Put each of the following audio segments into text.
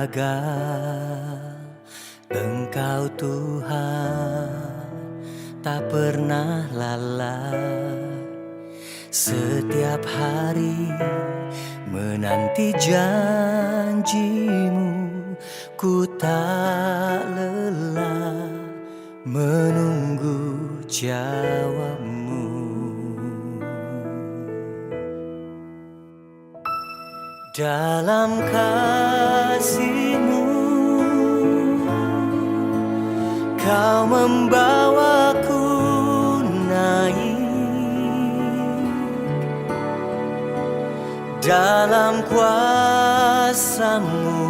gagal. Engkau Tuhan tak pernah lalai. Setiap hari menanti janjimu, ku tak lelah menunggu jawabmu. Dalam kasih-Mu Kau membawaku naik, dalam kuasa-Mu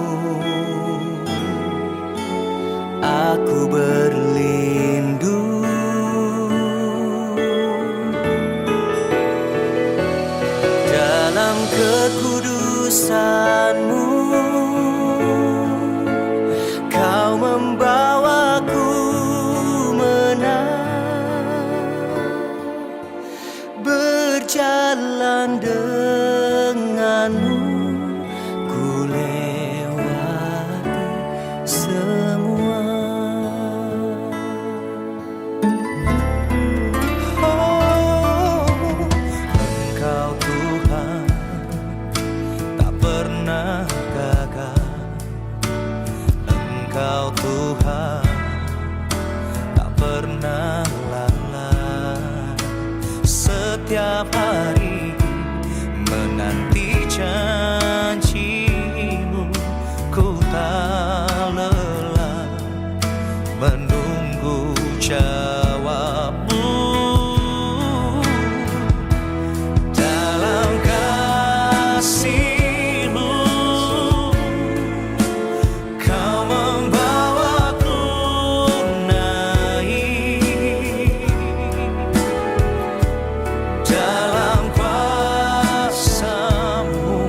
aku berlindung. Dalam kekudusan-Mu Kau membawaku berjalan denganmu, ku lewati semua. Oh, Engkau Tuhan tak pernah gagal. Engkau Tuhan tak pernah lalai. Setiap hari menanti janji-Mu, ku tak lelah menunggu jawab-Mu. Dalam kasih-Mu Kau membawaku naik, dalam kuasa-Mu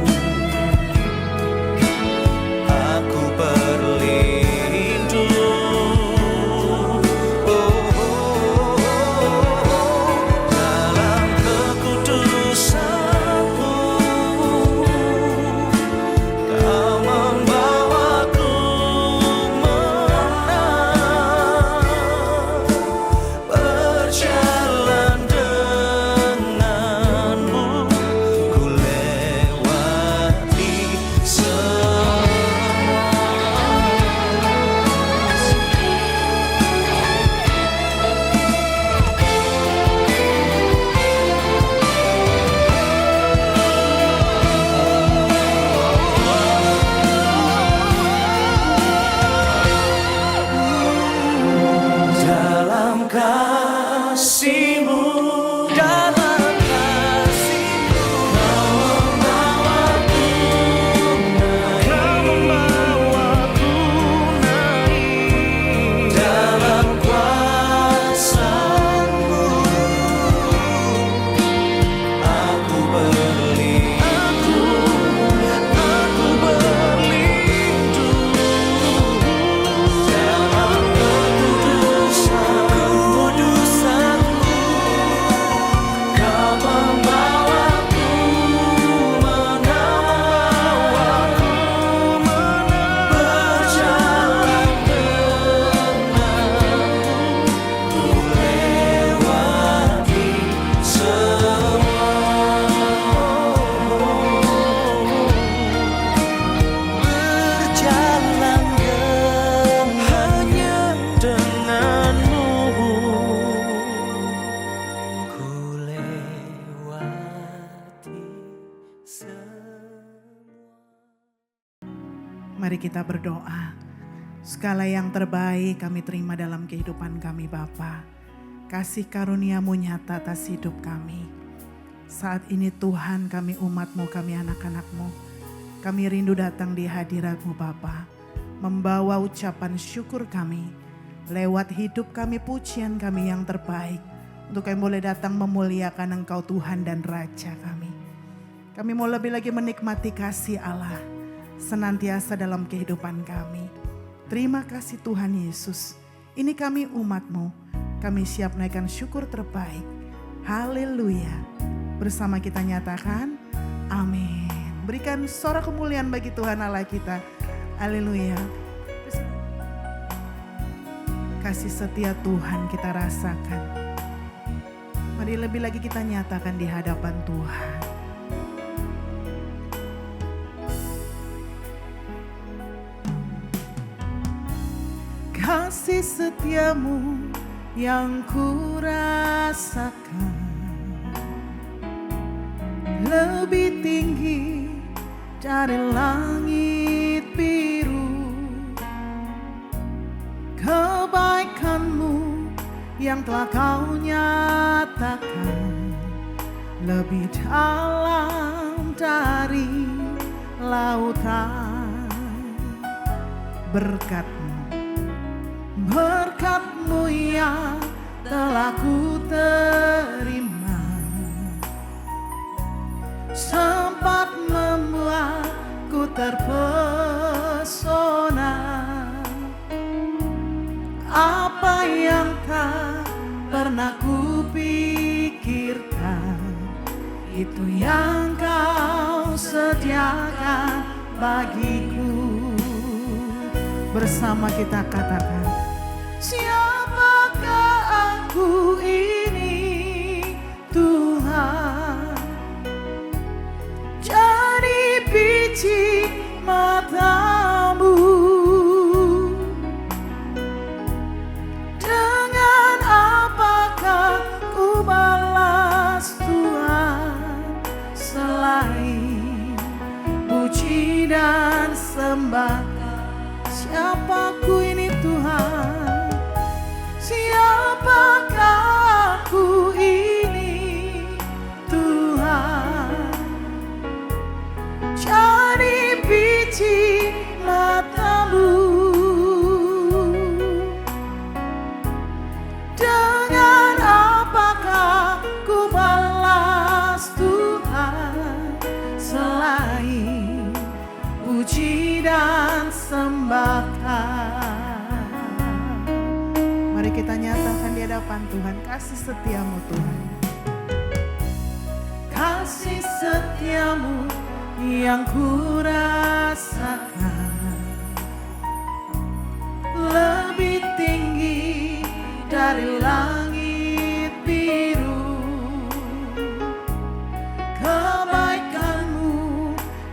aku berlindung. Dalam kekudusan-Mu Kau membawaku menang, berjalan denganmu, ku lewati semua. Dalam kasih-Mu, dalam kasih-Mu Kau membawaku naik, dalam kuasa-Mu aku berlindung. Dalam kekudusan-Mu Kau membawaku menang, berjalan denganmu, ku lewati semua. Berjalan hanya denganmu, ku lewati semua. Mari kita berdoa. Segala yang terbaik kami terima dalam kehidupan kami Bapa. Kasih karunia-Mu nyata atas hidup kami. Saat ini Tuhan, kami umat-Mu, kami anak-anak-Mu. Kami rindu datang di hadirat-Mu Bapa. Membawa ucapan syukur kami. Lewat hidup kami, pujian kami yang terbaik. Untuk kami boleh datang memuliakan Engkau Tuhan dan Raja kami. Kami mau lebih lagi menikmati kasih Allah senantiasa dalam kehidupan kami. Terima kasih Tuhan Yesus. Ini kami umat-Mu. Kami siap naikkan syukur terbaik. Haleluya. Bersama kita nyatakan, amin. Berikan sorak kemuliaan bagi Tuhan Allah kita. Haleluya. Kasih setia Tuhan kita rasakan. Mari lebih lagi kita nyatakan di hadapan Tuhan. Kasih setiamu yang ku rasakan lebih tinggi dari langit biru. Kebaikanmu yang telah kau nyatakan lebih dalam dari lautan. Berkat-Mu yang telah ku terima sempat membuatku terpesona. Apa yang tak pernah ku pikirkan, itu yang kau sediakan bagiku. Bersama kita katakan, siapakah aku ini Tuhan? Jadi biji mata-Mu. Dengan apakah ku balas Tuhan selain puji dan sembah? Siapaku ini Tuhan? Siapakah aku ini Tuhan? Jadi biji mata-Mu. Dengan apakah ku balas Tuhan selain puji dan sembah? Mari kita nyatakan di hadapan Tuhan kasih setiamu Tuhan. Kasih setiamu yang ku rasakan lebih tinggi dari langit biru. Kebaikanmu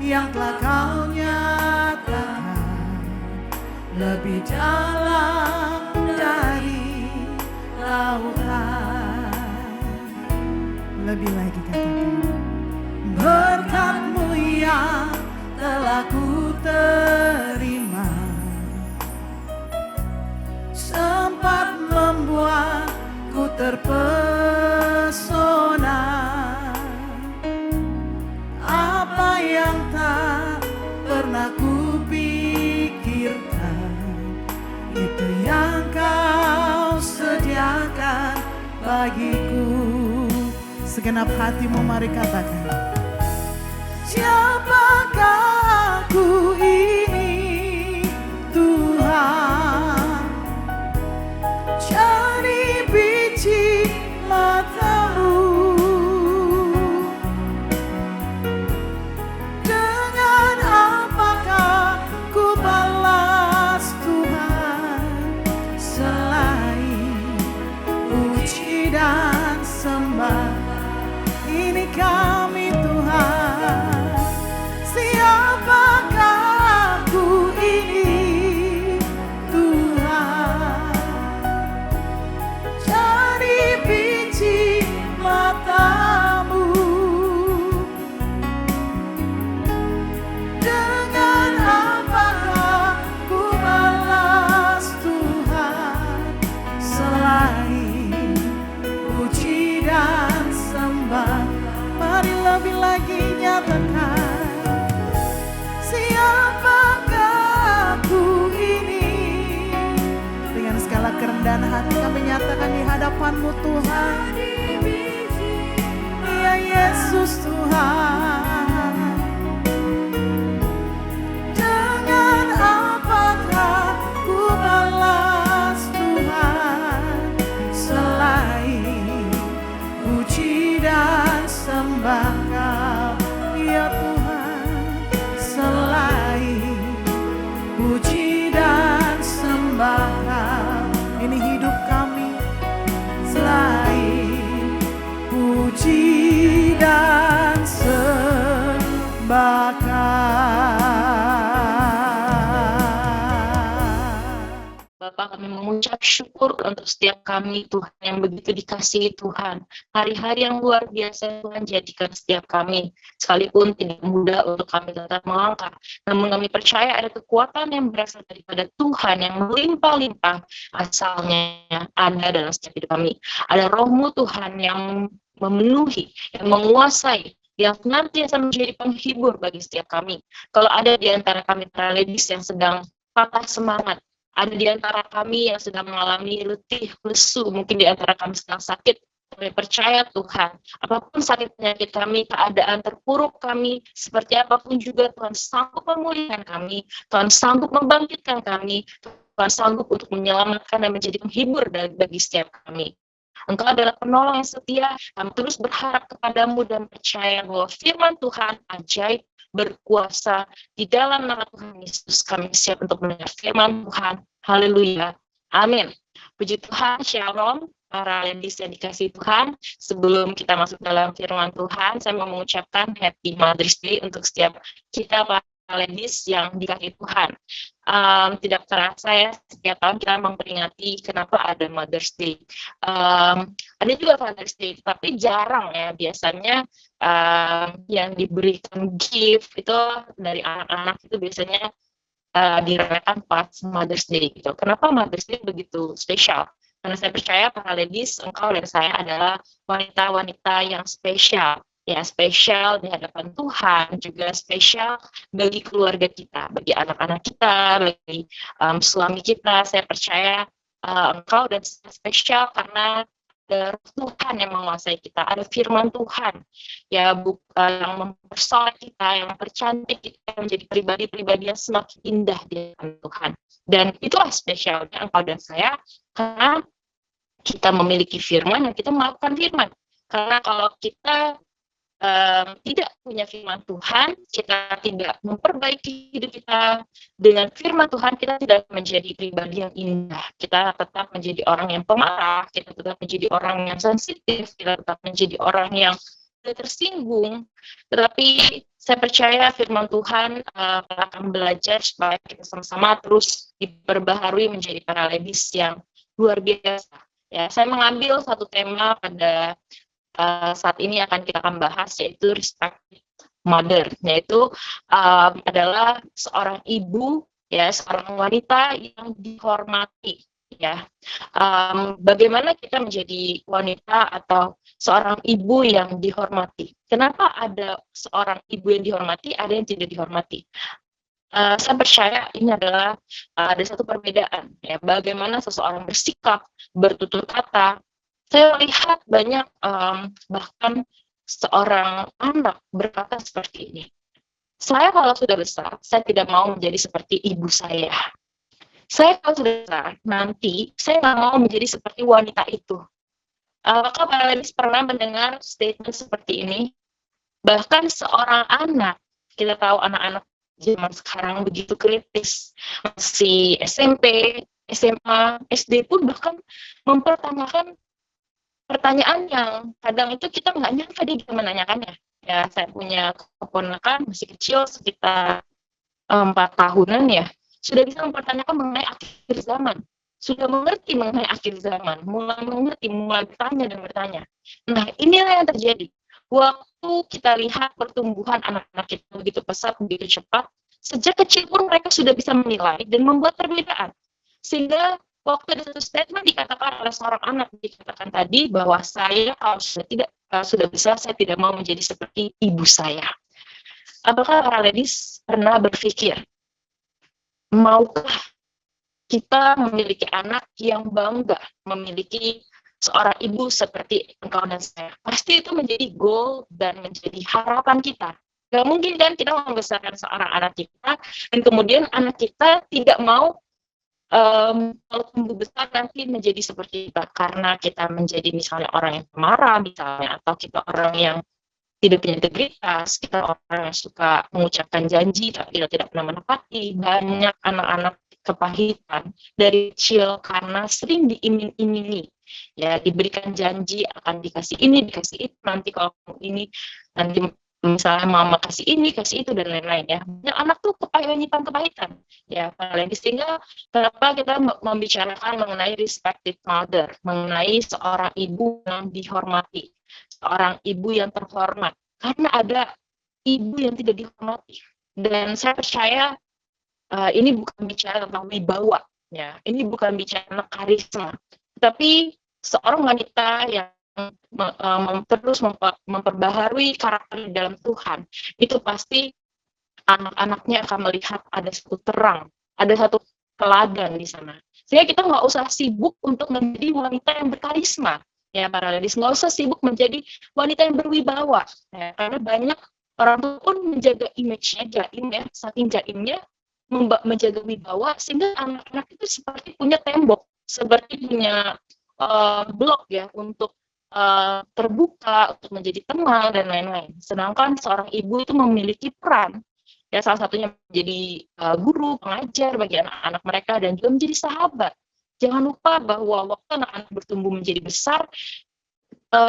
yang telah kau nyatakan lebih dalam dari lautan. Lebih lagi katakan, berkat-Mu yang telah ku terima sempat membuatku terpesona. Apa yang tak pernah ku pikirkan, itu yang kau sediakan bagiku. Segenap hatimu mari katakan, siapakah aku ini Tuhan? Jadi biji mata-Mu. Dengan apakah ku balas Tuhan selain puji dan sembah? Ini kami Tuhan. Siapakah aku ini Tuhan? Jadi biji mata-Mu. Dengan apakah ku balas Tuhan selain puji dan sembah? Mari lebih lagi nyatakan, siapakah aku ini? Dengan segala kerendahan hati kami nyatakan di hadapan-Mu Tuhan. Ya Yesus Tuhan. Dengan apakah ku balas Tuhan selain puji dan sembah Kau, ya Tuhan, selain memenuhi hidup kami. Selain puji dan sembahkan. Bapak, kami mengucap syukur untuk setiap kami, Tuhan, yang begitu dikasihi Tuhan. Hari-hari yang luar biasa Tuhan jadikan setiap kami, sekalipun tidak mudah untuk kami tetap melangkah. Namun kami percaya ada kekuatan yang berasal daripada Tuhan yang melimpah-limpah asalnya ada dalam setiap hidup kami. Ada roh-Mu Tuhan yang memenuhi, yang menguasai, yang senantiasa menjadi penghibur bagi setiap kami. Kalau ada di antara kami para ladies yang sedang patah semangat, ada di antara kami yang sedang mengalami letih, lesu, mungkin di antara kami sedang sakit. Kami percaya Tuhan, apapun sakit penyakit kami, keadaan terpuruk kami, seperti apapun juga Tuhan sanggup memulihkan kami, Tuhan sanggup membangkitkan kami, Tuhan sanggup untuk menyelamatkan dan menjadi penghibur bagi setiap kami. Engkau adalah penolong yang setia, kami terus berharap kepadamu dan percaya bahwa firman Tuhan ajaib, berkuasa di dalam nama Tuhan Yesus. Kami siap untuk mendengar firman Tuhan. Haleluya. Amin. Puji Tuhan, Shalom, para ladies yang dikasihi Tuhan. Sebelum kita masuk dalam firman Tuhan, saya mau mengucapkan Happy Mother's Day untuk setiap kita para ladies yang dikasihi Tuhan. Tidak terasa ya, setiap tahun kita memperingati kenapa ada Mother's Day. Ada juga Father's Day, tapi jarang ya. Biasanya yang diberikan gift itu dari anak-anak itu biasanya dirayakan pas Mother's Day gitu. Kenapa Mother's Day begitu spesial? Karena saya percaya para ladies, engkau dan saya adalah wanita-wanita yang spesial. Ya, spesial di hadapan Tuhan, juga spesial bagi keluarga kita, bagi anak-anak kita, bagi suami kita. Saya percaya engkau dan saya spesial karena ada Tuhan yang menguasai kita, ada firman Tuhan ya, yang mempersolek kita, yang mempercantik kita menjadi pribadi-pribadi yang semakin indah di hadapan Tuhan. Dan itulah spesialnya engkau dan saya, karena kita memiliki firman dan kita melakukan firman. Karena kalau kita tidak punya firman Tuhan, kita tidak memperbaiki hidup kita dengan firman Tuhan, kita tidak menjadi pribadi yang indah. Kita tetap menjadi orang yang pemarah, kita tetap menjadi orang yang sensitif, kita tetap menjadi orang yang tersinggung. Tetapi saya percaya firman Tuhan akan belajar supaya kita sama-sama terus diperbaharui menjadi para ladies yang luar biasa. Ya, saya mengambil satu tema pada saat ini akan kita bahas, yaitu respected mother, yaitu adalah seorang ibu, ya, seorang wanita yang dihormati, ya. Bagaimana kita menjadi wanita atau seorang ibu yang dihormati? Kenapa ada seorang ibu yang dihormati, ada yang tidak dihormati? Saya percaya ini adalah ada satu perbedaan, ya, bagaimana seseorang bersikap, bertutur kata. Saya lihat banyak bahkan seorang anak berkata seperti ini. Saya kalau sudah besar, saya tidak mau menjadi seperti ibu saya. Saya kalau sudah besar, nanti saya nggak mau menjadi seperti wanita itu. Apakah para ladies pernah mendengar statement seperti ini? Bahkan seorang anak, kita tahu anak-anak zaman sekarang begitu kritis. Masih SMP, SMA, SD pun bahkan mempertanyakan pertanyaan yang kadang itu kita nggak nyangka dia bisa menanyakannya. Ya, saya punya keponakan masih kecil sekitar 4 tahunan ya, sudah bisa mempertanyakan mengenai akhir zaman, sudah mengerti mengenai akhir zaman, mulai mengerti, mulai bertanya dan bertanya. Nah, inilah yang terjadi. Waktu kita lihat pertumbuhan anak-anak kita begitu pesat, begitu cepat, sejak kecil pun mereka sudah bisa menilai dan membuat perbedaan. Sehingga waktu ada satu statement dikatakan oleh seorang anak, dikatakan tadi bahwa saya kalau sudah besar, saya tidak mau menjadi seperti ibu saya. Apakah para ladies pernah berpikir, maukah kita memiliki anak yang bangga memiliki seorang ibu seperti engkau dan saya? Pasti itu menjadi goal dan menjadi harapan kita. Gak mungkin kan kita membesarkan seorang anak kita dan kemudian anak kita tidak mau kalau tumbuh besar nanti menjadi seperti kita karena kita menjadi misalnya orang yang pemarah misalnya, atau kita orang yang tidak punya integritas, kita orang yang suka mengucapkan janji tapi kita tidak pernah menepati. Banyak anak-anak kepahitan dari kecil karena sering diiming-imingi, ya diberikan janji akan dikasih ini, dikasih itu, nanti kalau kamu ini, nanti misalnya mama kasih ini, kasih itu, dan lain-lain ya. Banyak anak tuh kepahitan, ya, apalagi sehingga kenapa kita membicarakan mengenai respected mother, mengenai seorang ibu yang dihormati, seorang ibu yang terhormat, karena ada ibu yang tidak dihormati. Dan saya percaya ini bukan bicara tentang wibawa, ya. Ini bukan bicara tentang karisma, tapi seorang wanita yang terus memperbaharui karakter di dalam Tuhan, itu pasti anak-anaknya akan melihat ada satu terang, ada satu teladan di sana. Sehingga kita nggak usah sibuk untuk menjadi wanita yang berkarisma, ya para ladies, nggak usah sibuk menjadi wanita yang berwibawa, ya, karena banyak orang tua pun menjaga image-nya, jaim ya, saking jaimnya menjaga wibawa, sehingga anak-anak itu seperti punya tembok, seperti punya blok ya untuk terbuka, untuk menjadi teman dan lain-lain. Sedangkan seorang ibu itu memiliki peran, ya salah satunya menjadi guru, pengajar bagi anak-anak mereka, dan juga menjadi sahabat. Jangan lupa bahwa waktu anak-anak bertumbuh menjadi besar,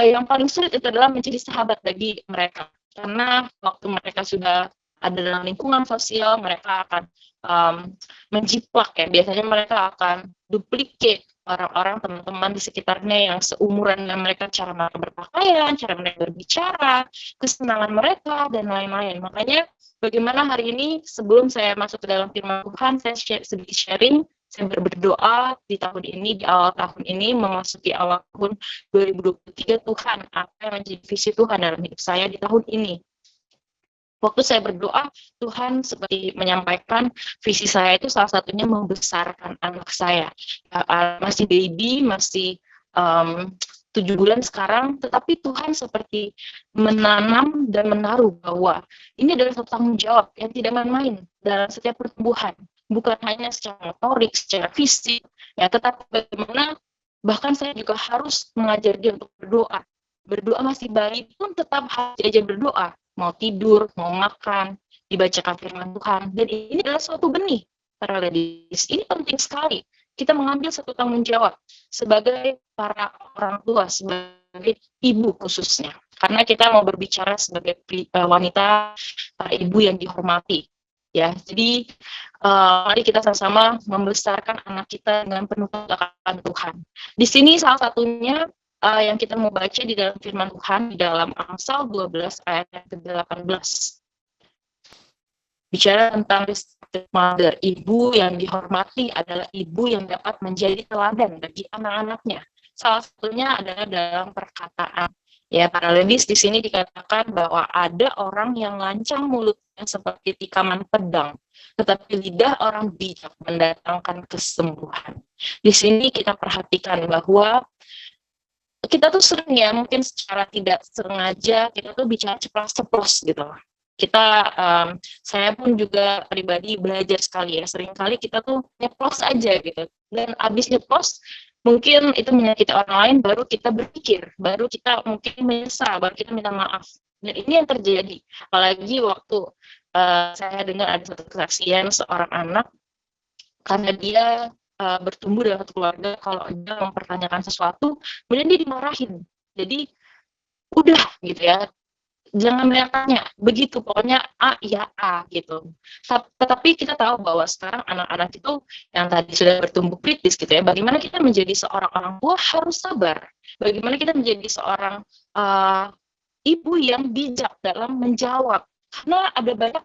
yang paling sulit itu adalah menjadi sahabat bagi mereka. Karena waktu mereka sudah ada dalam lingkungan sosial, mereka akan menjiplak ya. Biasanya mereka akan duplicate orang-orang, teman-teman di sekitarnya yang seumuran dengan mereka, cara mereka berpakaian, cara mereka berbicara, kesenangan mereka, dan lain-lain. Makanya bagaimana hari ini sebelum saya masuk ke dalam firman Tuhan, saya sedikit sharing, saya berdoa di tahun ini, di awal tahun ini, memasuki awal tahun 2023, Tuhan, apa yang menjadi visi Tuhan dalam hidup saya di tahun ini. Waktu saya berdoa, Tuhan seperti menyampaikan visi saya itu salah satunya membesarkan anak saya. Masih baby, masih 7 bulan sekarang, tetapi Tuhan seperti menanam dan menaruh bahwa ini adalah satu tanggung jawab yang tidak main-main dalam setiap pertumbuhan. Bukan hanya secara motorik, secara fisik, ya, tetapi bagaimana bahkan saya juga harus mengajar dia untuk berdoa. Berdoa masih bayi pun tetap harus diajar berdoa. Mau tidur, mau makan, dibacakan firman Tuhan. Dan ini adalah suatu benih, para ladies. Ini penting sekali. Kita mengambil satu tanggung jawab sebagai para orang tua, sebagai ibu khususnya. Karena kita mau berbicara sebagai wanita, para ibu yang dihormati. Ya, jadi mari kita sama-sama membesarkan anak kita dengan penuh akan Tuhan. Di sini salah satunya yang kita mau baca di dalam firman Tuhan di dalam Amsal 12 ayat yang ke-18. Bicara tentang respected mother, ibu yang dihormati adalah ibu yang dapat menjadi teladan bagi anak-anaknya. Salah satunya adalah dalam perkataan. Ya, para ladies, di sini dikatakan bahwa ada orang yang lancang mulutnya seperti tikaman pedang, tetapi lidah orang bijak mendatangkan kesembuhan. Di sini kita perhatikan bahwa kita tuh sering ya, mungkin secara tidak sengaja, kita tuh bicara ceplas-ceplos gitu. Kita, saya pun juga pribadi belajar sekali ya, seringkali kita tuh nyeplos aja gitu. Dan abis nyeplos, mungkin itu menyakiti orang lain, baru kita berpikir, baru kita mungkin menyesal, baru kita minta maaf. Dan ini yang terjadi, apalagi waktu saya dengar ada satu kesaksian seorang anak, karena dia bertumbuh dalam satu keluarga, kalau dia mempertanyakan sesuatu, kemudian dia dimarahin. Jadi, udah gitu ya, jangan banyak tanya, begitu, pokoknya A, ya A, gitu. Tetapi kita tahu bahwa sekarang anak-anak itu yang tadi sudah bertumbuh kritis gitu ya, bagaimana kita menjadi seorang orang tua harus sabar. Bagaimana kita menjadi seorang ibu yang bijak dalam menjawab. Karena ada banyak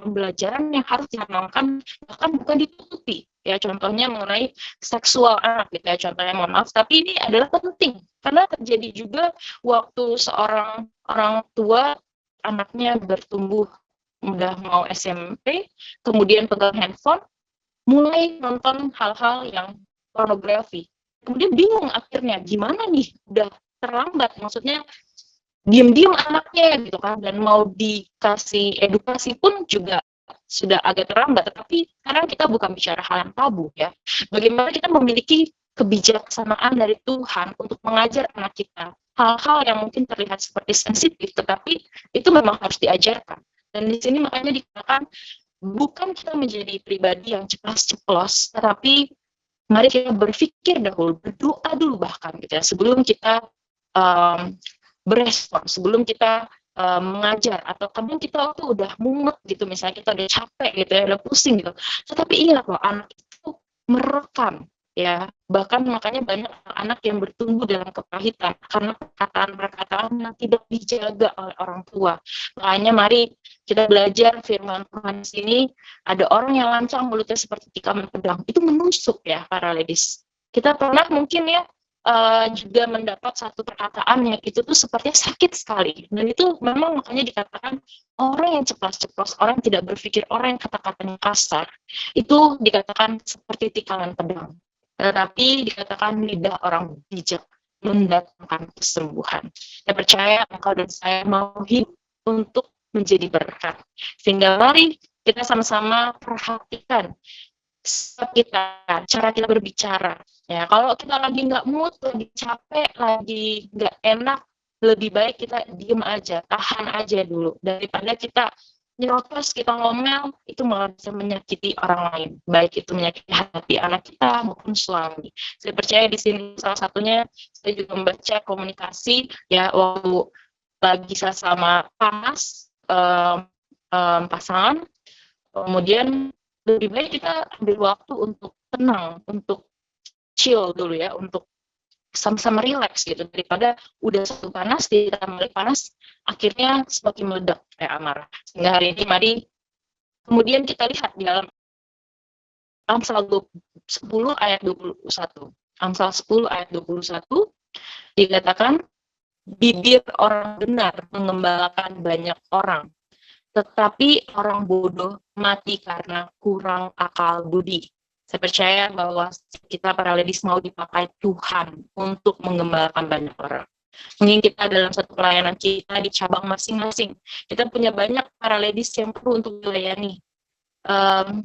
pembelajaran yang harus diamalkan, bahkan bukan ditutupi. Ya, contohnya mengenai seksual anak, gitu ya, contohnya mohon maaf, tapi ini adalah penting. Karena terjadi juga waktu seorang orang tua, anaknya bertumbuh, udah mau SMP, kemudian pegang handphone, mulai nonton hal-hal yang pornografi. Kemudian bingung akhirnya, gimana nih, udah terlambat, maksudnya, diam-diam anaknya gitu kan, dan mau dikasih edukasi pun juga sudah agak terlambat. Tetapi sekarang kita bukan bicara hal yang tabu ya, bagaimana kita memiliki kebijaksanaan dari Tuhan untuk mengajar anak kita hal-hal yang mungkin terlihat seperti sensitif, tetapi itu memang harus diajarkan. Dan di sini makanya dikatakan bukan kita menjadi pribadi yang ceplas-ceplos, tetapi mari kita berpikir dahulu, berdoa dulu bahkan gitu ya, sebelum kita berespon, sebelum kita mengajar, atau kadang kita tuh udah mumet gitu, misalnya kita udah capek gitu ya, udah pusing gitu. Tetapi ingat loh, anak itu merekam ya, bahkan makanya banyak anak yang bertumbuh dalam kepahitan karena perkataan-perkataan yang tidak dijaga oleh orang tua. Makanya mari kita belajar firman Tuhan di sini. Ada orang yang lancang mulutnya seperti tikaman pedang, itu menusuk ya para ladies. Kita pernah mungkin ya juga mendapat satu perkataan yang itu tuh sepertinya sakit sekali, dan itu memang makanya dikatakan orang yang ceplas-ceplos, orang yang tidak berpikir, orang yang kata-katanya kasar, itu dikatakan seperti tikaman pedang. Tetapi dikatakan lidah orang bijak mendatangkan kesembuhan. Saya percaya engkau dan saya mau hidup untuk menjadi berkat. Sehingga mari kita sama-sama perhatikan cara kita berbicara. Ya, kalau kita lagi nggak mood, lagi capek, lagi nggak enak, lebih baik kita diem aja, tahan aja dulu, daripada kita nyerocos, kita ngomel, itu malah bisa menyakiti orang lain, baik itu menyakiti hati anak kita maupun suami. Saya percaya di sini salah satunya, saya juga membaca komunikasi ya, waktu lagi sama panas pasangan, kemudian lebih baik kita ambil waktu untuk tenang, untuk chill dulu ya, untuk sama-sama relax gitu, daripada udah satu panas ditambah panas, akhirnya semakin meledak kayak amarah. Sehingga hari ini mari kemudian kita lihat di dalam Amsal 10 ayat 21. Amsal 10 ayat 21 dikatakan, bibir orang benar mengembalakan banyak orang, tetapi orang bodoh mati karena kurang akal budi. Saya percaya bahwa kita para ladies mau dipakai Tuhan untuk mengembalakan banyak orang. Mungkin kita dalam satu pelayanan kita di cabang masing-masing, kita punya banyak para ladies yang perlu untuk dilayani.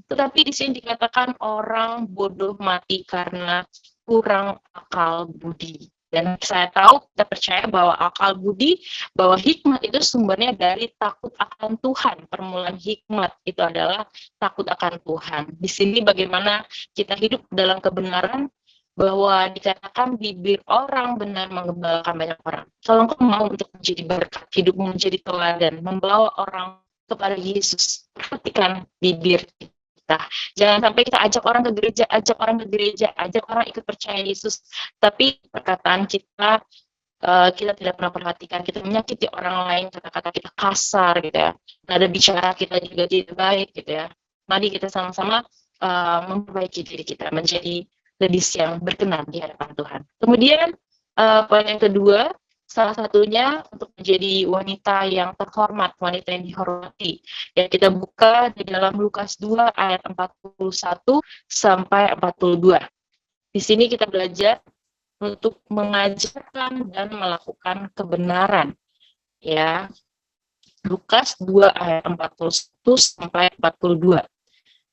Tetapi di sini dikatakan orang bodoh mati karena kurang akal budi. Dan saya tahu, kita percaya bahwa akal budi, bahwa hikmat itu sumbernya dari takut akan Tuhan. Permulaan hikmat itu adalah takut akan Tuhan. Di sini bagaimana kita hidup dalam kebenaran, bahwa dikatakan bibir orang benar mengembalakan banyak orang. Kalau engkau mau untuk menjadi berkat, hidupmu menjadi teladan, membawa orang kepada Yesus, perhatikan bibir kita. Jangan sampai kita ajak orang ke gereja, ajak orang ikut percaya Yesus, tapi perkataan kita tidak pernah perhatikan, kita menyakiti orang lain, kata-kata kita kasar gitu ya, nada bicara kita juga tidak baik gitu ya. Mari kita sama-sama memperbaiki diri kita menjadi ladies yang berkenan di hadapan Tuhan. Kemudian poin yang kedua, salah satunya untuk menjadi wanita yang terhormat, wanita yang dihormati. Ya, kita buka di dalam Lukas 2 ayat 41 sampai 42. Di sini kita belajar untuk mengajarkan dan melakukan kebenaran. Ya. Lukas 2 ayat 41 sampai 42.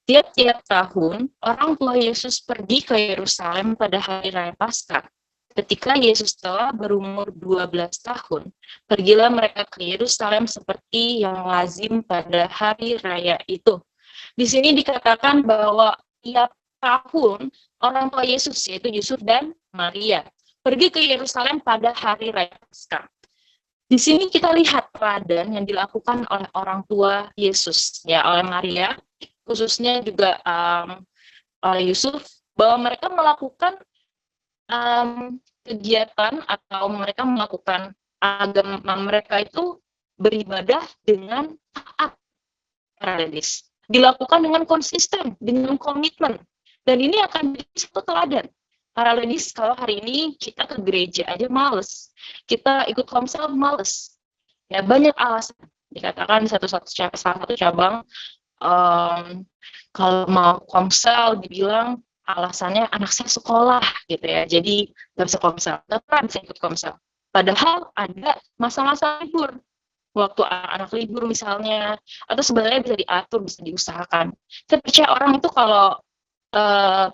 Tiap-tiap tahun, orang tua Yesus pergi ke Yerusalem pada hari raya Paskah. Ketika Yesus telah berumur 12 tahun, pergilah mereka ke Yerusalem seperti yang lazim pada hari raya itu. Di sini dikatakan bahwa tiap tahun orang tua Yesus, yaitu Yusuf dan Maria, pergi ke Yerusalem pada hari raya Paskah. Di sini kita lihat teladan yang dilakukan oleh orang tua Yesus, ya, oleh Maria, khususnya juga oleh Yusuf, bahwa mereka melakukan kegiatan atau mereka melakukan agama mereka itu beribadah dengan taat, realistis, dilakukan dengan konsisten, dengan komitmen, dan ini akan jadi satu teladan. Para ladies, kalau hari ini kita ke gereja aja males, kita ikut komsel males, ya banyak alasan. Dikatakan salah satu cabang kalau mau komsel dibilang alasannya anak saya sekolah gitu ya, jadi nggak bisa komsel, nggak pernah bisa ikut komsel. Padahal ada masa-masa libur, waktu anak libur misalnya, atau sebenarnya bisa diatur, bisa diusahakan. Saya percaya orang itu kalau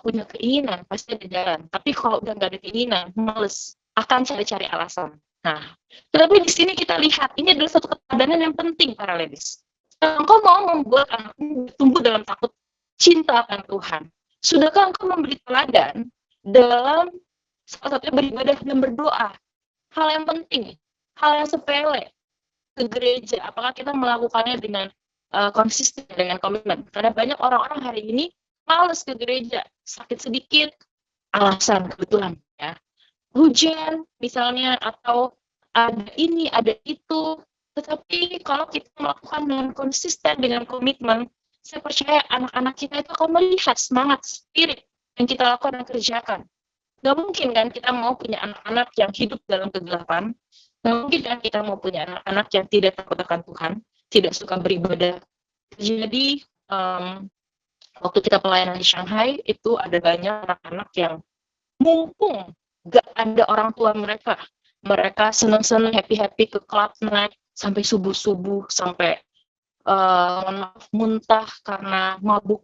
punya keinginan pasti ada jalan, tapi kalau udah nggak ada keinginan, males, akan cari-cari alasan. Nah, tetapi di sini kita lihat ini adalah satu keteladanan yang penting para ladies. engkau mau membuat anakmu tumbuh dalam takut cinta akan Tuhan? Sudahkah engkau memberi teladan dalam salah satunya beribadah dan berdoa? Hal yang penting, hal yang sepele ke gereja. Apakah kita melakukannya dengan konsisten, dengan komitmen? Karena banyak orang-orang hari ini males ke gereja, sakit sedikit, alasan kebetulan ya. Hujan misalnya, atau ada ini, ada itu. Tetapi kalau kita melakukan dengan konsisten, dengan komitmen, saya percaya anak-anak kita itu akan melihat semangat, spirit yang kita lakukan dan kerjakan. Gak mungkin kan kita mau punya anak-anak yang hidup dalam kegelapan. Gak mungkin kan kita mau punya anak-anak yang tidak takut akan Tuhan, tidak suka beribadah. Jadi waktu kita pelayanan di Shanghai, itu ada banyak anak-anak yang mumpung gak ada orang tua mereka senang-senang, happy-happy ke club night sampai subuh-subuh, sampai muntah karena mabuk.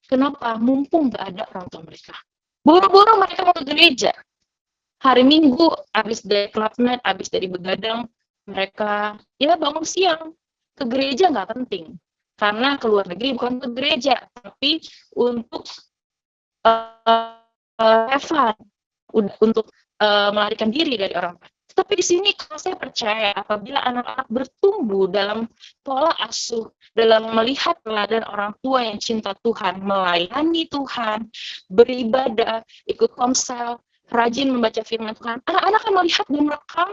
Kenapa? Mumpung gak ada orang tua mereka. Buru-buru mereka mau ke gereja. Hari Minggu, habis dari club night, habis dari begadang, mereka ya bangun siang. Ke gereja nggak penting. Karena keluar negeri bukan ke gereja, tapi untuk have fun, untuk melarikan diri dari orang tua. Tapi di sini kalau saya percaya, apabila anak-anak bertumbuh dalam pola asuh, dalam melihat teladan orang tua yang cinta Tuhan, melayani Tuhan, beribadah, ikut komsel, rajin membaca firman Tuhan, anak-anak akan melihat dan merekam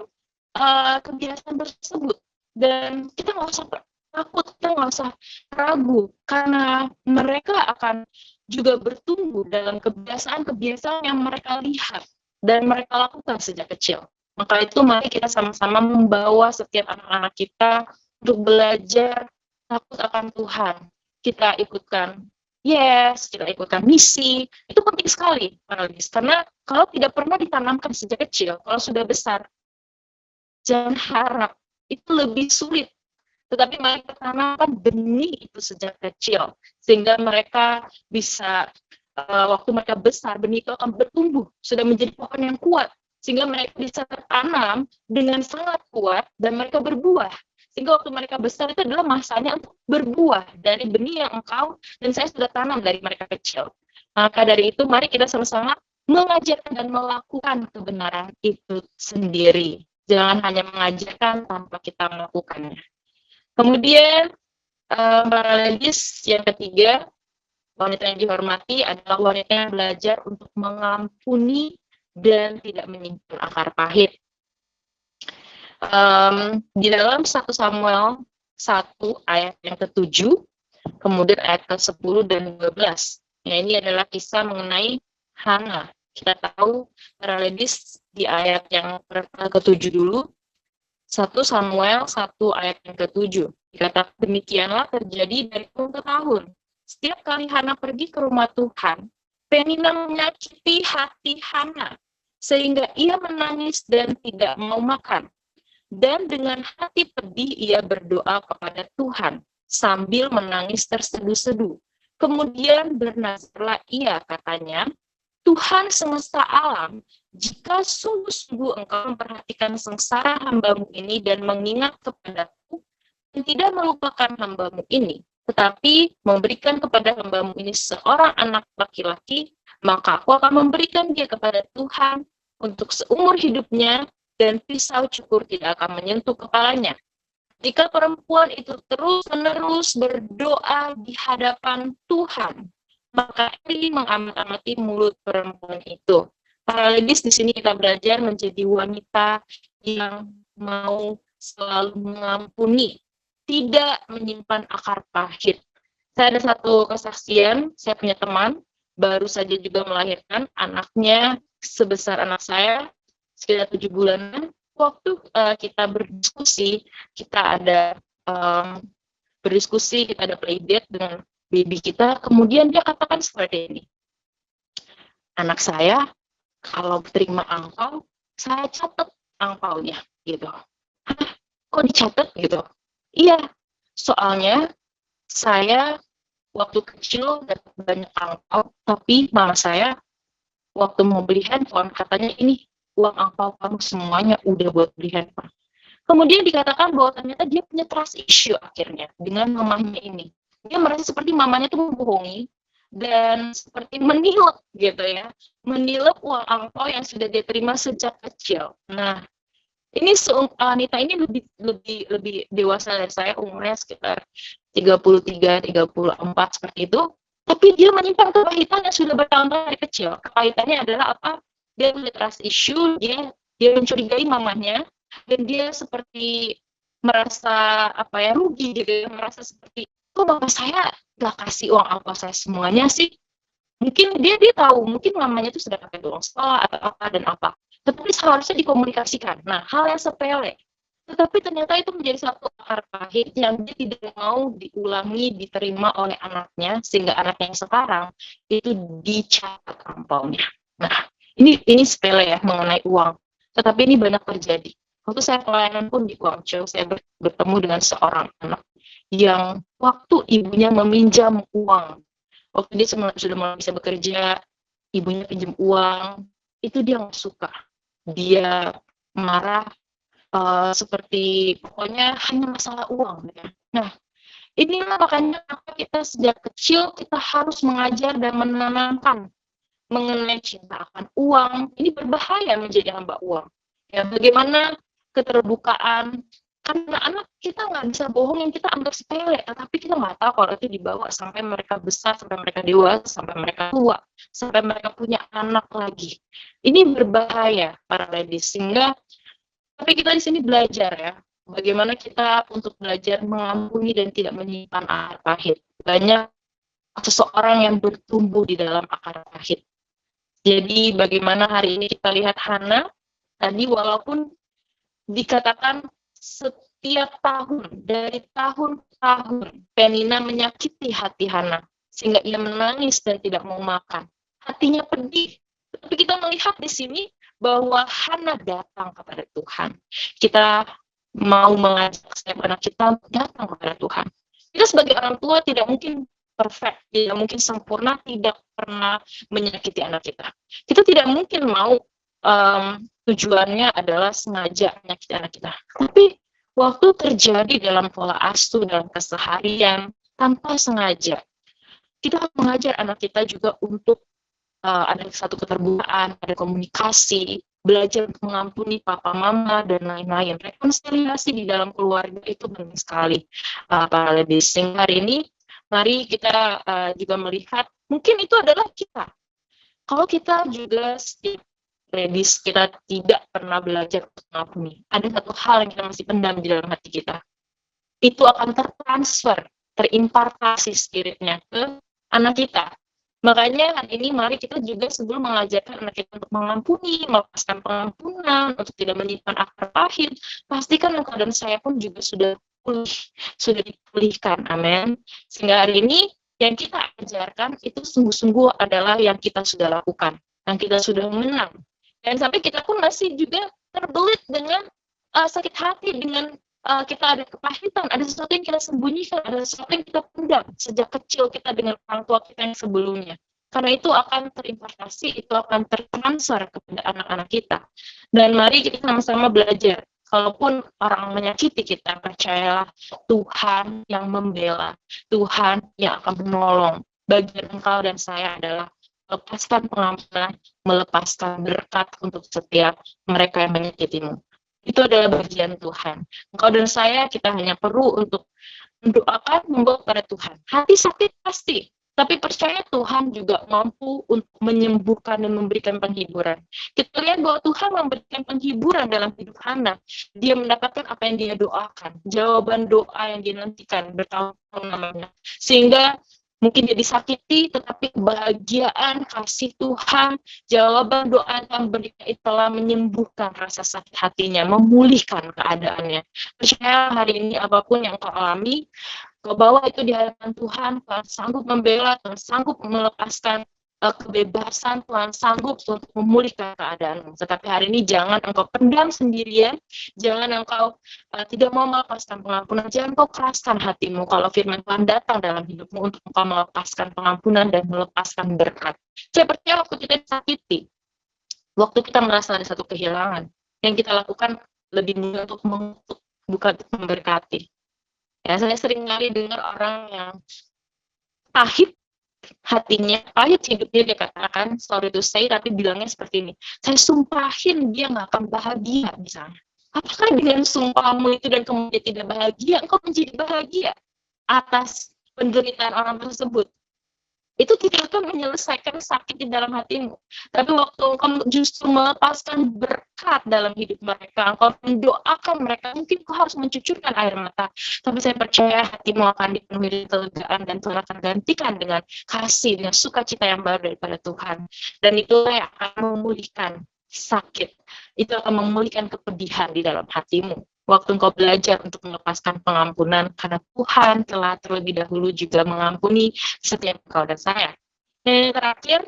kebiasaan tersebut. Dan kita nggak usah takut, kita nggak usah ragu, karena mereka akan juga bertumbuh dalam kebiasaan-kebiasaan yang mereka lihat dan mereka lakukan sejak kecil. Maka itu mari kita sama-sama membawa setiap anak-anak kita untuk belajar takut akan Tuhan. Kita ikutkan kita ikutkan misi. Itu penting sekali, karena kalau tidak pernah ditanamkan sejak kecil, kalau sudah besar, jangan harap, itu lebih sulit. Tetapi mari kita tanamkan benih itu sejak kecil, sehingga mereka bisa, waktu mereka besar, benih itu akan bertumbuh, sudah menjadi pohon yang kuat, sehingga mereka bisa tertanam dengan sangat kuat dan mereka berbuah. Sehingga waktu mereka besar itu adalah masanya untuk berbuah dari benih yang engkau dan saya sudah tanam dari mereka kecil. Maka dari itu mari kita sama-sama mengajarkan dan melakukan kebenaran itu sendiri. Jangan hanya mengajarkan tanpa kita melakukannya. Kemudian para ladies yang ketiga, wanita yang dihormati adalah wanita yang belajar untuk mengampuni dan tidak menyimpan akar pahit. Di dalam 1 Samuel 1 ayat yang ke-7, kemudian ayat ke-10 dan 12. Ya, ini adalah kisah mengenai Hana. Kita tahu para ladies di ayat yang ke-7 dulu, 1 Samuel 1 ayat yang ke-7. Dikatakan demikianlah terjadi dari tahun ke tahun. Setiap kali Hana pergi ke rumah Tuhan, Penina menyakiti hati Hana, sehingga ia menangis dan tidak mau makan. Dan dengan hati pedih ia berdoa kepada Tuhan, sambil menangis terseduh-seduh. Kemudian bernazarlah ia, katanya, Tuhan semesta alam, jika sungguh-sungguh engkau memperhatikan sengsara hambamu ini dan mengingat kepadaku, dan tidak melupakan hambamu ini, tetapi memberikan kepada hambamu ini seorang anak laki-laki, maka aku akan memberikan dia kepada Tuhan untuk seumur hidupnya, dan pisau cukur tidak akan menyentuh kepalanya. Jika perempuan itu terus-menerus berdoa di hadapan Tuhan, maka Eli mengamati mulut perempuan itu. Para ladies di sini kita belajar menjadi wanita yang mau selalu mengampuni, tidak menyimpan akar pahit. Saya ada satu kesaksian, saya punya teman, baru saja juga melahirkan, anaknya sebesar anak saya, sekitar 7 bulanan. Waktu kita berdiskusi, kita ada playdate dengan baby kita, kemudian dia katakan seperti ini, anak saya kalau terima angpau, saya catat angpaunya, gitu. Hah, kok dicatat gitu? Iya, soalnya saya waktu kecil dapat banyak angpau, tapi mama saya waktu mau beli handphone katanya ini uang angpau kamu semuanya udah buat beli handphone. Kemudian dikatakan bahwa ternyata dia punya trust issue akhirnya dengan mamanya ini. Dia merasa seperti mamanya itu membohongi dan seperti menilep gitu ya, menilep uang angpau yang sudah dia terima sejak kecil. Nah, ini Anita ini lebih dewasa dari saya, umurnya sekitar 33, 34 seperti itu. Tapi dia menyimpan kepahitan yang sudah bertahun-tahun dari kecil. Kepahitannya adalah apa? Dia punya trust issue, dia mencurigai mamanya, dan dia seperti merasa rugi gitu ya, merasa seperti kok bapak saya gak kasih uang apa saya semuanya sih. Mungkin dia tahu, mungkin mamanya itu sudah pakai uang sekolah atau apa dan apa. Tetapi seharusnya dikomunikasikan. Nah, hal yang sepele. Tetapi ternyata itu menjadi satu akar pahit yang dia tidak mau diulangi, diterima oleh anaknya, sehingga anaknya yang sekarang itu dicatat angpaunya. Nah, ini sepele ya mengenai uang. Tetapi ini banyak terjadi. Waktu saya pelayanan pun di Guangzhou, saya bertemu dengan seorang anak yang waktu ibunya meminjam uang, waktu dia sudah mulai bisa bekerja, ibunya pinjam uang, itu dia nggak suka. Dia marah, seperti pokoknya hanya masalah uang. Ya. Nah, inilah makanya kita sejak kecil kita harus mengajar dan menanamkan mengenai cinta akan uang. Ini berbahaya menjadi hamba uang. Ya, bagaimana keterbukaan, karena anak kita nggak bisa bohong yang kita anggap sepele, tapi kita nggak tahu kalau itu dibawa sampai mereka besar, sampai mereka dewasa, sampai mereka tua, sampai mereka punya anak lagi. Ini berbahaya para ladies, sehingga tapi kita di sini belajar ya, bagaimana kita untuk belajar mengampuni dan tidak menyimpan akar pahit. Banyak seseorang yang bertumbuh di dalam akar pahit. Jadi bagaimana hari ini kita lihat Hana, tadi walaupun dikatakan setiap tahun, dari tahun ke tahun, Penina menyakiti hati Hana, sehingga ia menangis dan tidak mau makan. Hatinya pedih. Tapi kita melihat di sini bahwa Hana datang kepada Tuhan. Kita mau mengajak setiap anak kita datang kepada Tuhan. Kita sebagai orang tua tidak mungkin perfect, tidak mungkin sempurna, tidak pernah menyakiti anak kita. Kita tidak mungkin mau tujuannya adalah sengaja menyakiti anak kita. Tapi waktu terjadi dalam pola asuh, dalam keseharian, tanpa sengaja, kita mengajar anak kita juga untuk ada satu keterbukaan, ada komunikasi, belajar untuk mengampuni papa mama dan lain-lain. Rekonsiliasi di dalam keluarga itu penting sekali. Para ladies, hari ini mari kita juga melihat, mungkin itu adalah kita. Kalau kita juga setiap ladies, kita tidak pernah belajar untuk mengampuni, ada satu hal yang kita masih pendam di dalam hati kita. Itu akan tertransfer, terimpartasi spiritnya ke anak kita. Makanya hari ini mari kita juga sebelum mengajarkan anak kita untuk mengampuni, melepaskan pengampunan, untuk tidak menyimpan akar pahit, pastikan engkau dan saya pun juga sudah dipulihkan. Amin. Sehingga hari ini yang kita ajarkan itu sungguh-sungguh adalah yang kita sudah lakukan, yang kita sudah menang. Dan sampai kita pun masih juga terbelit dengan sakit hati, dengan kita ada kepahitan, ada sesuatu yang kita sembunyikan, ada sesuatu yang kita pendam sejak kecil kita dengan orang tua kita yang sebelumnya. Karena itu akan terimpartasi, itu akan tertransfer kepada anak-anak kita. Dan mari kita sama-sama belajar. Kalaupun orang menyakiti kita, percayalah Tuhan yang membela, Tuhan yang akan menolong. Bagian engkau dan saya adalah melepaskan pengampunan, melepaskan berkat untuk setiap mereka yang menyakitimu. Itu adalah bagian Tuhan. Engkau dan saya, kita hanya perlu untuk mendoakan, membawa kepada Tuhan. Hati sakit pasti, tapi percaya Tuhan juga mampu untuk menyembuhkan dan memberikan penghiburan. Kita lihat bahwa Tuhan memberikan penghiburan dalam hidup Hana. Dia mendapatkan apa yang dia doakan, jawaban doa yang dia nantikan bertahun-tahun namanya. Sehingga mungkin dia disakiti, tetapi kebahagiaan, kasih Tuhan, jawaban doa yang Tuhan berikan itu telah menyembuhkan rasa sakit hatinya, memulihkan keadaannya. Percaya hari ini apapun yang kau alami, kau bawa itu di hadapan Tuhan, Tuhan sanggup membela, Tuhan sanggup melepaskan kebebasan, Tuhan sanggup untuk memulihkan keadaanmu. Tetapi hari ini jangan engkau pendam sendirian, jangan engkau tidak mau melepaskan pengampunan, jangan engkau keraskan hatimu kalau firman Tuhan datang dalam hidupmu untuk engkau melepaskan pengampunan dan melepaskan berkat. Saya percaya waktu kita disakiti, waktu kita merasa ada satu kehilangan, yang kita lakukan lebih mudah untuk mengutuk bukan untuk memberkati. Ya, saya sering kali dengar orang yang pahit hatinya, pahit hidupnya, dia katakan, sorry to say, tapi bilangnya seperti ini, saya sumpahin dia nggak akan bahagia misalnya. Apakah dengan sumpahmu itu dan kemudian tidak bahagia, engkau menjadi bahagia atas penderitaan orang tersebut? Itu tidak akan menyelesaikan sakit di dalam hatimu. Tapi waktu engkau justru melepaskan berkat dalam hidup mereka, engkau mendoakan mereka, mungkin kau harus mencucurkan air mata. Tapi saya percaya hatimu akan dipenuhi kelegaan dan Tuhan akan gantikan dengan kasih, dengan sukacita yang baru daripada Tuhan. Dan itulah yang akan memulihkan sakit. Itu akan memulihkan kepedihan di dalam hatimu. Waktu engkau belajar untuk melepaskan pengampunan, karena Tuhan telah terlebih dahulu juga mengampuni setiap engkau dan saya. Dan yang terakhir,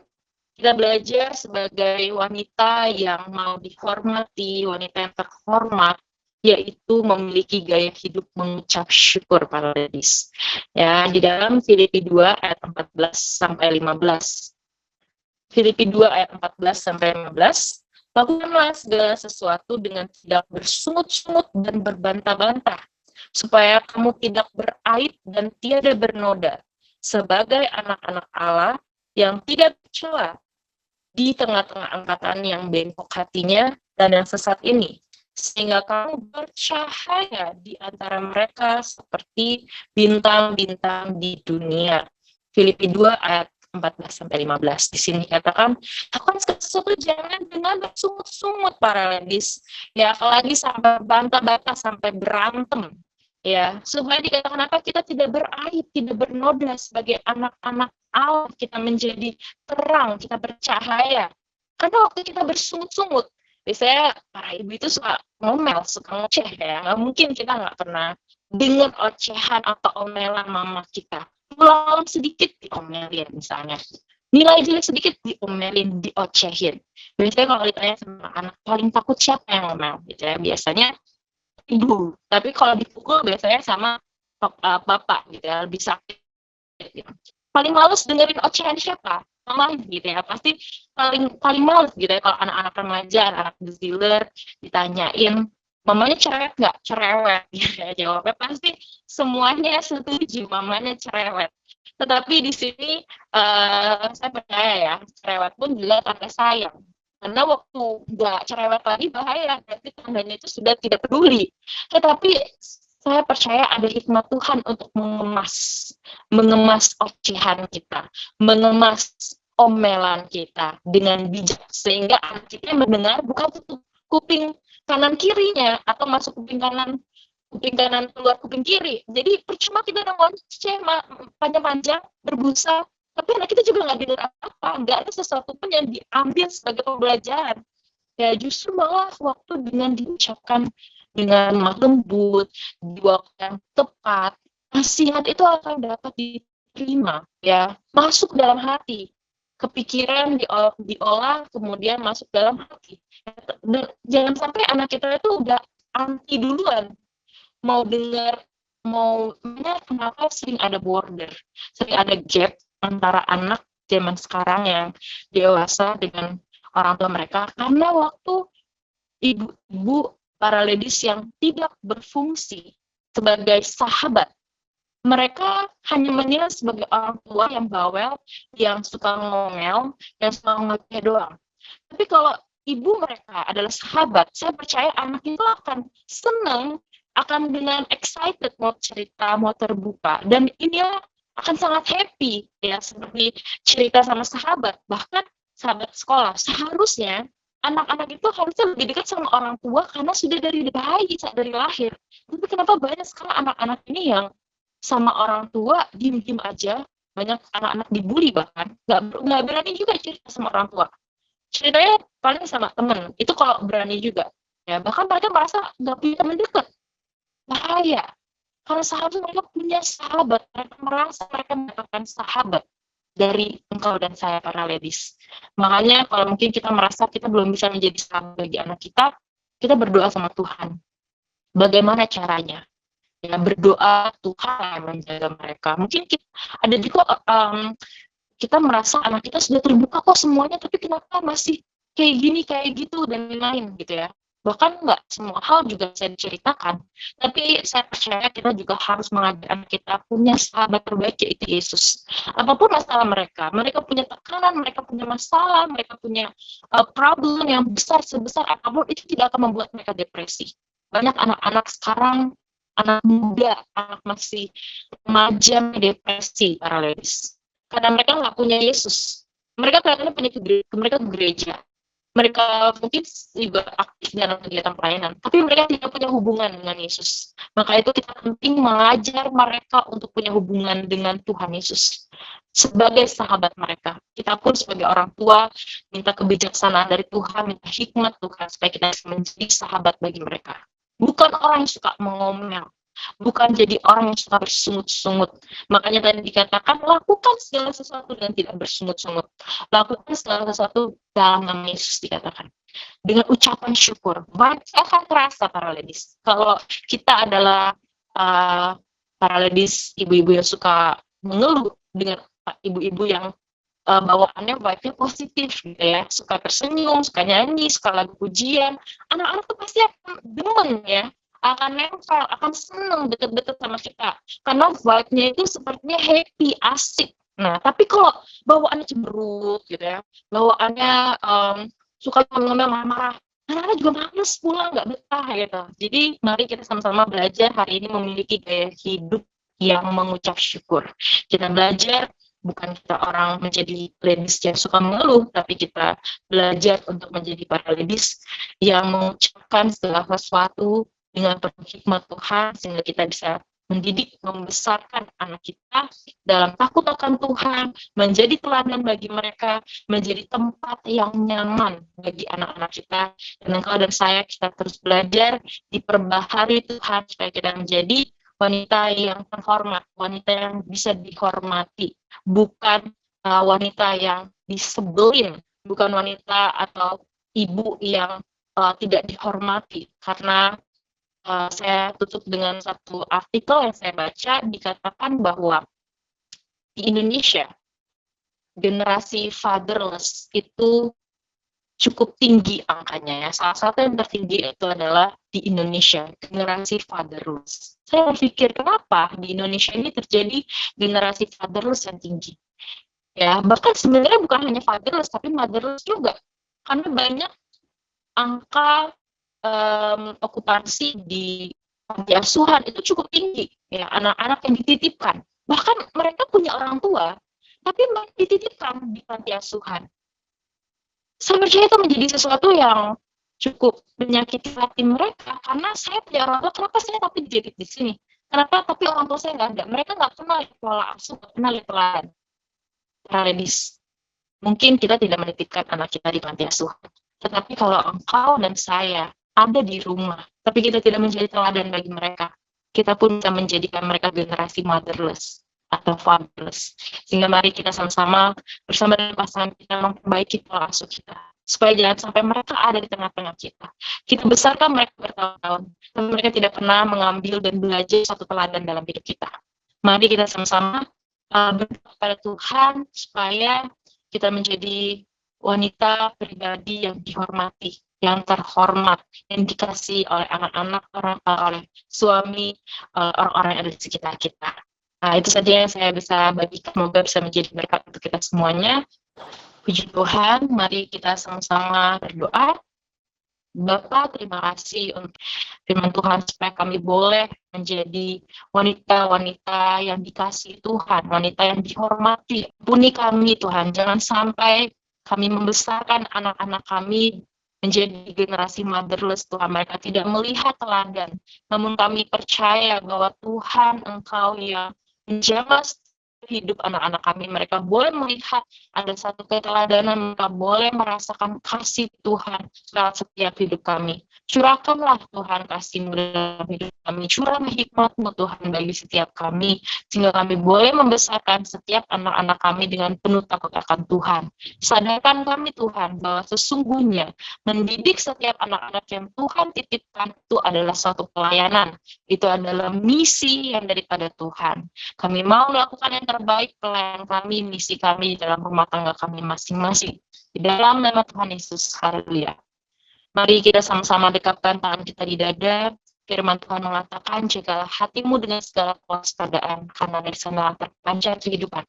kita belajar sebagai wanita yang mau dihormati, wanita yang terhormat, yaitu memiliki gaya hidup mengucap syukur, para ladies. Ya, di dalam Filipi 2 ayat 14 sampai 15. Filipi 2 ayat 14 sampai 15. Lakukanlah segala sesuatu dengan tidak bersungut-sungut dan berbantah-bantah, supaya kamu tidak beraib dan tiada bernoda, sebagai anak-anak Allah yang tidak bercela di tengah-tengah angkatan yang bengkok hatinya dan yang sesat ini, sehingga kamu bercahaya di antara mereka seperti bintang-bintang di dunia. Filipi 2 ayat 14-15. Di sini katakan, lakukan sesuatu jangan dengan bersungut-sungut, para ladies. Ya, apalagi sampai bantah-bantah, sampai berantem. Ya, supaya dikatakan apa? Kita tidak beraib, tidak bernoda sebagai anak-anak Allah. Kita menjadi terang, kita bercahaya. Karena waktu kita bersungut-sungut, biasanya para ibu itu suka ngomel, suka ngoceh ya. Nggak mungkin kita nggak pernah dengar ocehan atau omelan mama kita. Pulang sedikit diomelin misalnya, nilai jelek sedikit diomelin, diocehin. Biasanya kalau ditanya sama anak, paling takut siapa yang ngomel gitu ya, biasanya ibu. Tapi kalau dipukul biasanya sama bapak gitu ya, lebih sakit gitu. Paling males dengerin ocehan siapa? Mama gitu ya, pasti paling males gitu ya kalau anak-anak remaja, anak dealer ditanyain mamanya cerewet nggak? Cerewet. Ya, jawabnya pasti semuanya setuju, mamanya cerewet. Tetapi di sini saya percaya ya, cerewet pun juga tanda sayang. Karena waktu nggak cerewet lagi bahaya, berarti tandanya itu sudah tidak peduli. Tetapi saya percaya ada hikmat Tuhan untuk mengemas ocehan kita, mengemas omelan kita dengan bijak, sehingga anak kita mendengar bukan tutup kuping kanan kirinya atau masuk kuping kanan keluar kuping kiri. Jadi percuma kita udah ngoceh panjang-panjang berbusa, tapi anak kita juga nggak dengar apa-apa, nggak ada sesuatu pun yang diambil sebagai pembelajaran. Ya justru malah waktu dengan diucapkan dengan lemah lembut, di waktu yang tepat, nasihat itu akan dapat diterima, ya masuk dalam hati, kepikiran diolah kemudian masuk dalam hati. Dan jangan sampai anak kita itu udah anti duluan, mau dengar, kenapa sering ada border, sering ada gap antara anak zaman sekarang yang dewasa dengan orang tua mereka, karena waktu ibu-ibu para ladies yang tidak berfungsi sebagai sahabat. Mereka hanya menilai sebagai orang tua yang bawel, yang suka ngomel, yang suka ngoceh doang. Tapi kalau ibu mereka adalah sahabat, saya percaya anak itu akan senang, akan dengan excited mau cerita, mau terbuka. Dan inilah akan sangat happy, ya, seperti cerita sama sahabat, bahkan sahabat sekolah. Seharusnya anak-anak itu harusnya lebih dekat sama orang tua karena sudah dari bayi, dari lahir. Tapi kenapa banyak sekali anak-anak ini yang sama orang tua diem-diem aja, banyak anak-anak dibully, bahkan nggak berani juga cerita sama orang tua, ceritanya paling sama temen, itu kalau berani juga ya, bahkan mereka merasa nggak punya teman dekat. Bahaya, karena seharusnya mereka punya sahabat, mereka merasa mereka mendapatkan sahabat dari engkau dan saya, para ladies. Makanya kalau mungkin kita merasa kita belum bisa menjadi sahabat bagi anak kita berdoa sama Tuhan, bagaimana caranya. Ya, berdoa Tuhan menjaga mereka. Mungkin ada juga kita merasa anak kita sudah terbuka kok semuanya, tapi kenapa masih kayak gini, kayak gitu, dan lain-lain gitu ya. Bahkan nggak semua hal juga bisa diceritakan, tapi saya percaya kita juga harus mengajarkan kita punya sahabat terbaik yaitu Yesus. Apapun masalah mereka punya tekanan, mereka punya masalah, mereka punya problem yang besar sebesar apapun itu tidak akan membuat mereka depresi. Banyak anak-anak sekarang, anak muda, anak masih remaja depresi, paralelis. Karena mereka nggak punya Yesus. Mereka kelihatannya mereka ke gereja, mereka mungkin juga aktif dalam kegiatan pelayanan, tapi mereka tidak punya hubungan dengan Yesus. Maka itu kita penting mengajar mereka untuk punya hubungan dengan Tuhan Yesus sebagai sahabat mereka. Kita pun sebagai orang tua minta kebijaksanaan dari Tuhan, minta hikmat Tuhan supaya kita menjadi sahabat bagi mereka. Bukan orang yang suka mengomel, bukan jadi orang yang suka bersungut-sungut. Makanya tadi dikatakan, lakukan segala sesuatu dengan tidak bersungut-sungut. Lakukan segala sesuatu dalam nama Yesus dikatakan. Dengan ucapan syukur. Saya akan terasa para ladies. Kalau kita adalah para ladies, ibu-ibu yang suka mengeluh dengan ibu-ibu yang bawaannya vibe-nya positif gitu ya, suka tersenyum, suka nyanyi, suka lagu pujian, anak-anak tuh pasti akan demen ya, akan nempel, akan seneng deket-deket sama kita, karena vibe-nya itu sepertinya happy, asik. Nah, tapi kalau bawaannya cemberut gitu ya, bawaannya suka ngomel marah-marah, anak-anak juga males pulang, nggak betah gitu. Jadi mari kita sama-sama belajar hari ini memiliki gaya hidup yang mengucap syukur. Kita belajar bukan kita orang menjadi ladies yang suka mengeluh, tapi kita belajar untuk menjadi para ladies yang mengucapkan segala sesuatu dengan penuh hikmat Tuhan, sehingga kita bisa mendidik, membesarkan anak kita dalam takut akan Tuhan, menjadi teladan bagi mereka, menjadi tempat yang nyaman bagi anak-anak kita. Dan engkau dan saya, kita terus belajar, diperbaharui Tuhan, supaya kita menjadi wanita yang terhormat, wanita yang bisa dihormati, bukan wanita yang disebelin, bukan wanita atau ibu yang tidak dihormati. Karena saya tutup dengan satu artikel yang saya baca, dikatakan bahwa di Indonesia generasi fatherless itu cukup tinggi angkanya ya. Salah satu yang tertinggi itu adalah di Indonesia, generasi fatherless. Saya berpikir kenapa di Indonesia ini terjadi generasi fatherless yang tinggi. Ya, bahkan sebenarnya bukan hanya fatherless tapi motherless juga. Karena banyak angka okupansi di panti asuhan itu cukup tinggi ya, anak-anak yang dititipkan. Bahkan mereka punya orang tua, tapi mereka dititipkan di panti asuhan. Saya percaya itu menjadi sesuatu yang cukup menyakiti hati mereka, karena saya punya orang tua, kenapa saya tapi jadi di sini? Kenapa tapi orang tua saya nggak ada? Mereka nggak kenal pola asuh, nggak kenal teladan. Ladies, mungkin kita tidak menitipkan anak kita di panti asuhan, tetapi kalau engkau dan saya ada di rumah, tapi kita tidak menjadi teladan bagi mereka, kita pun bisa menjadikan mereka generasi motherless atau fatherless. Sehingga mari kita sama-sama bersama dengan pasangan kita memperbaiki pola asuh kita, supaya jangan sampai mereka ada di tengah-tengah kita. Kita besarkan mereka bertahun-tahun, tapi mereka tidak pernah mengambil dan belajar satu teladan dalam hidup kita. Mari kita sama-sama berdoa kepada Tuhan supaya kita menjadi wanita pribadi yang dihormati, yang terhormat, yang dikasihi oleh anak-anak, oleh suami, orang-orang yang ada di sekitar kita. Nah, itu saja yang saya bisa bagikan. Semoga bisa menjadi berkat untuk kita semuanya. Puji Tuhan, mari kita sama-sama berdoa. Bapa, terima kasih untuk firman Tuhan supaya kami boleh menjadi wanita-wanita yang dikasihi Tuhan, wanita yang dihormati. Ampuni kami Tuhan, jangan sampai kami membesarkan anak-anak kami menjadi generasi motherless. Tuhan, mereka tidak melihat teladan, namun kami percaya bahwa Tuhan Engkau yang menjaga hidup anak-anak kami. Mereka boleh melihat ada satu keteladanan, mereka boleh merasakan kasih Tuhan dalam setiap hidup kami. Curahkanlah Tuhan kasih-Mu dalam hidup kami, curahlah hikmat-Mu Tuhan bagi setiap kami, sehingga kami boleh membesarkan setiap anak-anak kami dengan penuh takut akan Tuhan. Sadarkan kami Tuhan bahwa sesungguhnya mendidik setiap anak-anak yang Tuhan titipkan itu adalah suatu pelayanan, itu adalah misi yang daripada Tuhan. Kami mau melakukan yang terbaik, pelayanan kami, misi kami dalam rumah tangga kami masing-masing. Di dalam nama Tuhan Yesus, haleluya. Mari kita sama-sama dekapkan tangan kita di dada. Firman Tuhan mengatakan, jagalah hatimu dengan segala kewaspadaan, karena dari sana terpancar kehidupan.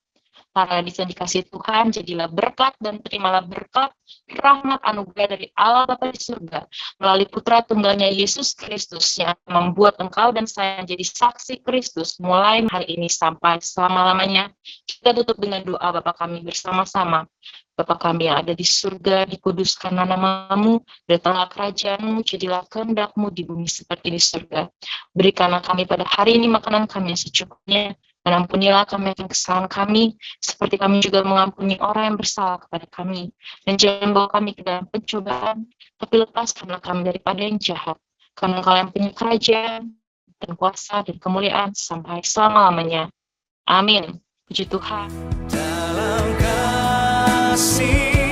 Karena di sana dikasih Tuhan, jadilah berkat dan terimalah berkat, rahmat anugerah dari Allah Bapa di surga, melalui Putra Tunggalnya Yesus Kristus, yang akan membuat engkau dan saya menjadi saksi Kristus, mulai hari ini sampai selama-lamanya. Kita tutup dengan doa Bapa kami bersama-sama. Bapa kami yang ada di surga, dikuduskanlah namamu, datanglah kerajaanmu, jadilah kehendak-Mu di bumi seperti di surga. Berikanlah kami pada hari ini makanan kami yang secukupnya, dan ampunilah kami akan kesalahan kami, seperti kami juga mengampuni orang yang bersalah kepada kami. Dan jangan bawa kami ke dalam pencobaan, tapi lepaskanlah kami daripada yang jahat. Karena Engkau yang punya kerajaan, dan kuasa, dan kemuliaan sampai selama-lamanya. Amin. Puji Tuhan. dalam kasih